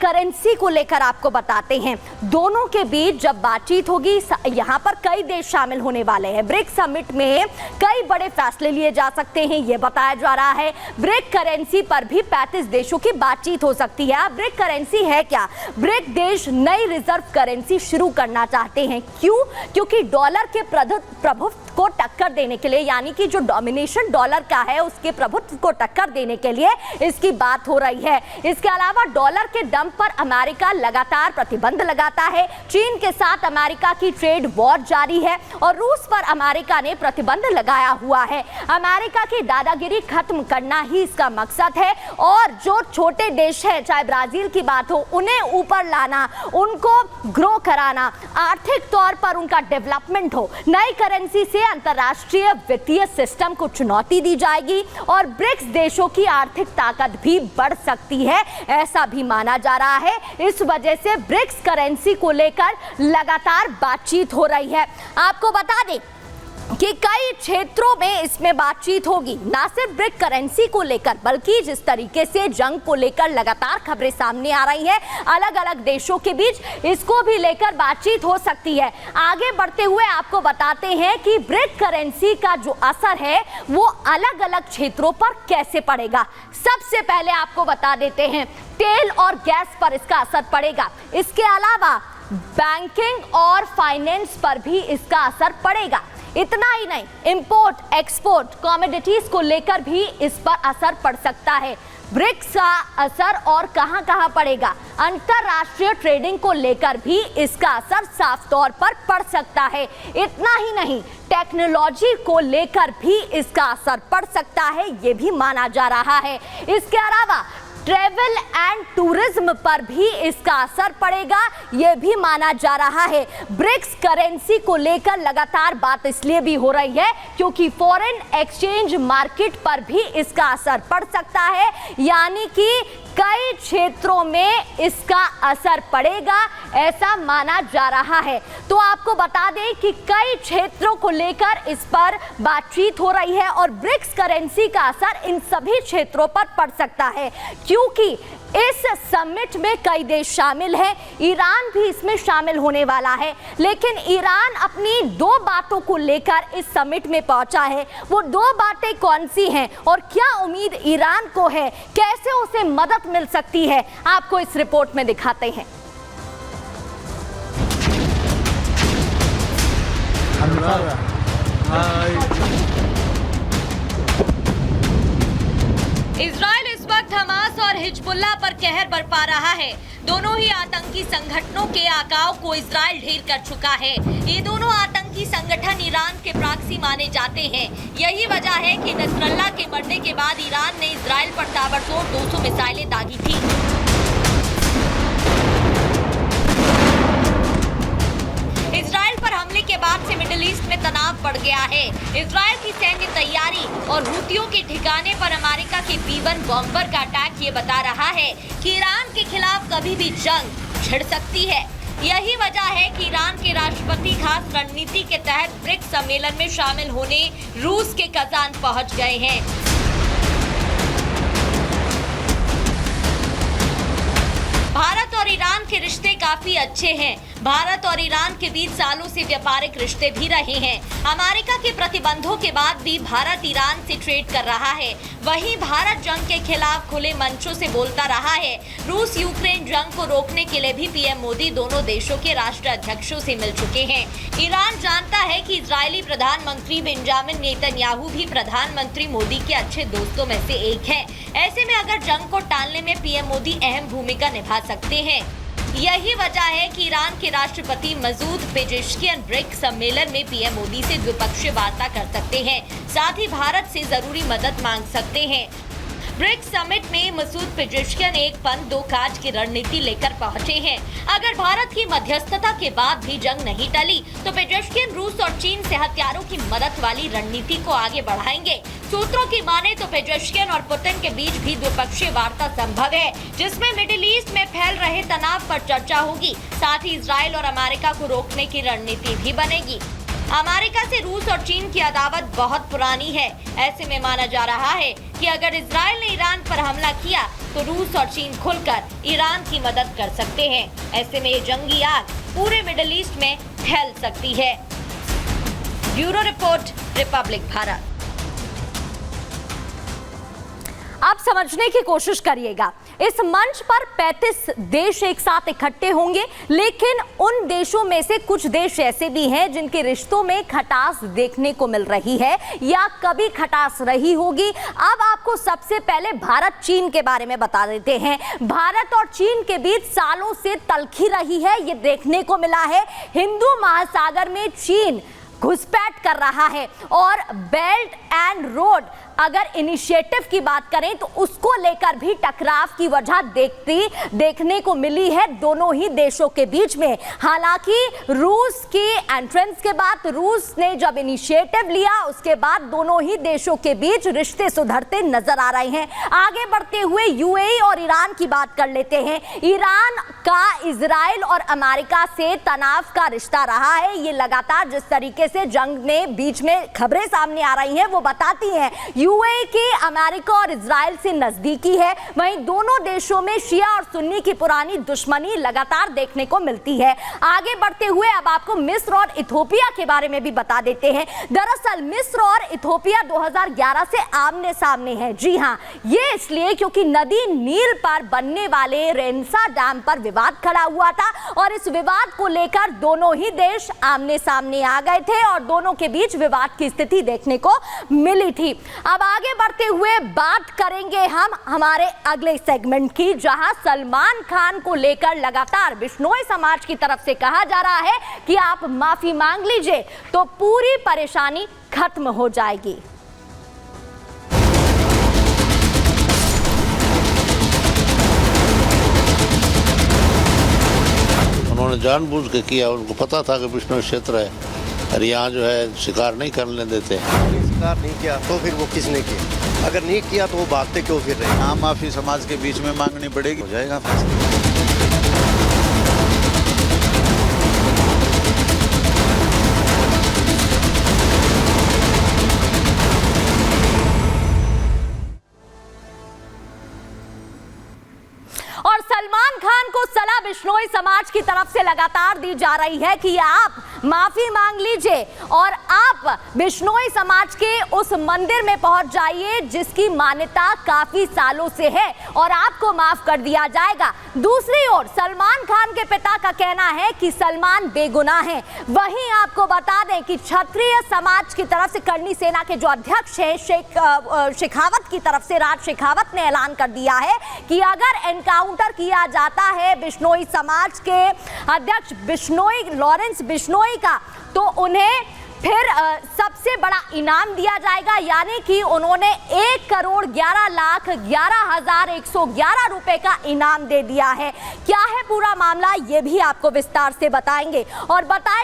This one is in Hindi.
करेंसी को लेकर आपको बताते हैं। दोनों के बीच जब बातचीत होगी, यहाँ पर कई देश शामिल होने वाले हैं। ब्रिक्स समिट में कई बड़े फैसले लिए जा सकते हैं, ये बताया जा रहा है। ब्रिक करेंसी पर भी 35 देशों की बातचीत हो सकती है। अब ब्रिक करेंसी है क्या? ब्रिक देश नई रिजर्व करेंसी शुरू करना चाहते हैं। क्यों? क्योंकि डॉलर के प्रभुत्व को टक्कर देने के लिए, यानी कि जो डोमिनेशन डॉलर का है उसके प्रभुत्व को टक्कर देने के लिए इसकी बात हो रही है। इसके अलावा डॉलर के दम पर अमेरिका लगातार प्रतिबंध लगाता है। चीन के साथ अमेरिका की ट्रेड वॉर जारी है और रूस पर अमेरिका ने प्रतिबंध लगाया हुआ है। अमेरिका की दादागिरी खत्म करना ही इसका मकसद है और जो छोटे देश है, चाहे ब्राजील की बात हो, उन्हें ऊपर लाना, उनको ग्रो कराना, आर्थिक तौर पर उनका डेवलपमेंट हो। नई करेंसी से अंतरराष्ट्रीय वित्तीय सिस्टम को चुनौती दी जाएगी और ब्रिक्स देशों की आर्थिक ताकत भी बढ़ सकती है, ऐसा भी माना जा रहा है। इस वजह से ब्रिक्स करेंसी को लेकर लगातार बातचीत हो रही है। आपको बता दें कि कई क्षेत्रों में इसमें बातचीत होगी, ना सिर्फ ब्रिक करेंसी को लेकर, बल्कि जिस तरीके से जंग को लेकर लगातार खबरें सामने आ रही हैं अलग अलग देशों के बीच, इसको भी लेकर बातचीत हो सकती है। आगे बढ़ते हुए आपको बताते हैं कि ब्रिक करेंसी का जो असर है वो अलग अलग क्षेत्रों पर कैसे पड़ेगा। सबसे पहले आपको बता देते हैं तेल और गैस पर इसका असर पड़ेगा। इसके अलावा बैंकिंग और फाइनेंस पर भी इसका असर पड़ेगा। इतना ही नहीं, इंपोर्ट एक्सपोर्ट कमोडिटीज को लेकर भी इस पर असर पड़ सकता है। ब्रिक्स का असर और कहां पड़ेगा? अंतरराष्ट्रीय ट्रेडिंग को लेकर भी इसका असर साफ तौर पर पड़ सकता है। इतना ही नहीं, टेक्नोलॉजी को लेकर भी इसका असर पड़ सकता है, ये भी माना जा रहा है। इसके अलावा ट्रेवल एंड टूरिज्म पर भी इसका असर पड़ेगा, यह भी माना जा रहा है। ब्रिक्स करेंसी को लेकर लगातार बात इसलिए भी हो रही है क्योंकि फॉरेन एक्सचेंज मार्केट पर भी इसका असर पड़ सकता है, यानी कि कई क्षेत्रों में इसका असर पड़ेगा, ऐसा माना जा रहा है। तो आपको बता दें कि कई क्षेत्रों को लेकर इस पर बातचीत हो रही है और ब्रिक्स करेंसी का असर इन सभी क्षेत्रों पर पड़ सकता है, क्योंकि इस समिट में कई देश शामिल हैं। ईरान भी इसमें शामिल होने वाला है, लेकिन ईरान अपनी दो बातों को लेकर इस समिट में पहुंचा है। वो दो बातें कौन सी हैं और क्या उम्मीद ईरान को है, कैसे उसे मदद मिल सकती है, आपको इस रिपोर्ट में दिखाते हैं। इजराइल इस वक्त हमास और हिजबुल्लाह पर कहर बरपा रहा है। दोनों ही आतंकी संगठनों के आकाओं को इजराइल ढेर कर चुका है। ये दोनों आतंकी संगठन ईरान के प्रॉक्सी माने जाते हैं। यही वजह है कि नसरल्लाह के मरने के बाद ईरान ने इजराइल पर ताबड़तोड़ 200 मिसाइलें दागी थी। इजराइल पर हमले के बाद से मिडिल ईस्ट में तनाव बढ़ गया है। इजराइल की सैन्य तैयारी और हुतियों के ठिकाने पर अमेरिका के B-1 बॉम्बर का अटैक ये बता रहा है कि ईरान के खिलाफ कभी भी जंग छिड़ सकती है। यही वजह है कि ईरान के राष्ट्रपति खास रणनीति के तहत ब्रिक्स सम्मेलन में शामिल होने रूस के कजान पहुंच गए हैं। भारत और ईरान के रिश्ते काफी अच्छे हैं। भारत और ईरान के बीच सालों से व्यापारिक रिश्ते भी रहे हैं। अमेरिका के प्रतिबंधों के बाद भी भारत ईरान से ट्रेड कर रहा है। वहीं भारत जंग के खिलाफ खुले मंचों से बोलता रहा है। रूस यूक्रेन जंग को रोकने के लिए भी पीएम मोदी दोनों देशों के राष्ट्राध्यक्षों से मिल चुके हैं। ईरान जानता है कि इजरायली प्रधानमंत्री बेंजामिन नेतन्याहू भी प्रधानमंत्री मोदी के अच्छे दोस्तों में से एक है। ऐसे में अगर जंग को टालने में पीएम मोदी अहम भूमिका निभा सकते हैं। यही वजह है कि ईरान के राष्ट्रपति मसूद पेजेश्कियन ब्रिक्स सम्मेलन में पीएम मोदी से द्विपक्षीय वार्ता कर सकते हैं, साथ ही भारत से जरूरी मदद मांग सकते हैं। ब्रिक्स समिट में मसूद पेजेश्कियन एक पंथ दो काज की रणनीति लेकर पहुंचे हैं। अगर भारत की मध्यस्थता के बाद भी जंग नहीं टली तो पेजेश्कियन रूस और चीन से हथियारों की मदद वाली रणनीति को आगे बढ़ाएंगे। सूत्रों की माने तो पेजेश्कियन और पुतिन के बीच भी द्विपक्षीय वार्ता संभव है, जिसमें मिडिल ईस्ट में फैल रहे तनाव पर चर्चा होगी। साथ ही इजराइल और अमेरिका को रोकने की रणनीति भी बनेगी। अमेरिका से रूस और चीन की अदावत बहुत पुरानी है। ऐसे में माना जा रहा है कि अगर इजराइल ने ईरान पर हमला किया तो रूस और चीन खुलकर ईरान की मदद कर सकते हैं। ऐसे में ये जंगी आग पूरे मिडिल ईस्ट में फैल सकती है। Bureau report, Republic Bharat. आप समझने की कोशिश करिएगा, इस मंच पर 35 देश एक साथ इकट्ठे होंगे, लेकिन उन देशों में से कुछ देश ऐसे भी हैं जिनके रिश्तों में खटास देखने को मिल रही है या कभी खटास रही होगी। अब आपको सबसे पहले भारत चीन के बारे में बता देते हैं। भारत और चीन के बीच सालों से तल्खी रही है, ये देखने को मिला है। हिंदू महासागर में चीन घुसपैठ कर रहा है और बेल्ट एंड रोड अगर इनिशिएटिव की बात करें तो उसको लेकर भी टकराव की वजह देखने को मिली है दोनों ही देशों के बीच में। हालांकि रूस की एंट्रेंस के बाद, रूस ने जब इनिशिएटिव लिया, उसके बाद दोनों ही देशों के बीच रिश्ते सुधरते नजर आ रहे हैं। आगे बढ़ते हुए यूएई और ईरान की बात कर लेते हैं। ईरान का इजराइल और अमेरिका से तनाव का रिश्ता रहा है। ये लगातार जिस तरीके से जंग में बीच में खबरें सामने आ रही हैं वो बताती हैं यूएई की अमेरिका और इजराइल से नजदीकी है। वहीं दोनों देशों में शिया और सुन्नी की पुरानी दुश्मनी लगातार देखने को मिलती है। आगे बढ़ते हुए अब आपको मिस्र और इथोपिया के बारे में भी बता देते हैं। दरअसल मिस्र और इथोपिया 2011 से आमने सामने हैं। जी हां, ये इसलिए क्योंकि नदी नील पर बनने वाले रेनसा डैम पर विवाद खड़ा हुआ था और इस विवाद को लेकर दोनों ही देश आमने सामने आ गए थे और दोनों के बीच विवाद की स्थिति देखने को मिली थी। अब आगे बढ़ते हुए बात करेंगे हम हमारे अगले सेगमेंट की, जहां सलमान खान को लेकर लगातार बिश्नोई समाज की तरफ से कहा जा रहा है कि आप माफी मांग लीजिए तो पूरी परेशानी खत्म हो जाएगी। उन्होंने जानबूझ के किया, उनको पता था कि बिश्नोई क्षेत्र है और यहाँ जो है शिकार नहीं करने देते। शिकार नहीं किया तो फिर वो किसने किया? अगर नहीं किया तो वो भागते क्यों फिर रहे? हाँ, माफी समाज के बीच में मांगनी पड़ेगी, हो जाएगा फैसला। और सलमान खान को सलाह बिश्नोई समाज की तरफ से लगातार दी जा रही है कि आप माफी मांग लीजिए और आप बिश्नोई समाज के उस मंदिर में पहुंच जाइए जिसकी मान्यता काफी सालों से है और आपको माफ कर दिया जाएगा। दूसरी ओर सलमान खान के पिता का कहना है कि सलमान बेगुनाह है। वहीं आपको बता दें कि क्षत्रिय समाज की तरफ से करनी सेना के जो अध्यक्ष हैं शेखावत की तरफ से, राज शेखावत ने ऐलान कर दिया है कि अगर एनकाउंटर किया जाता है बिश्नोई समाज के अध्यक्ष बिश्नोई लॉरेंस बिश्नोई का, तो उन्हें फिर सबसे बड़ा इनाम दिया जाएगा। यानी कि उन्होंने 1,11,11,111 रुपए का इनाम दे दिया है। क्या है पूरा मामला, ये भी आपको विस्तार से बताएंगे और बताएंगे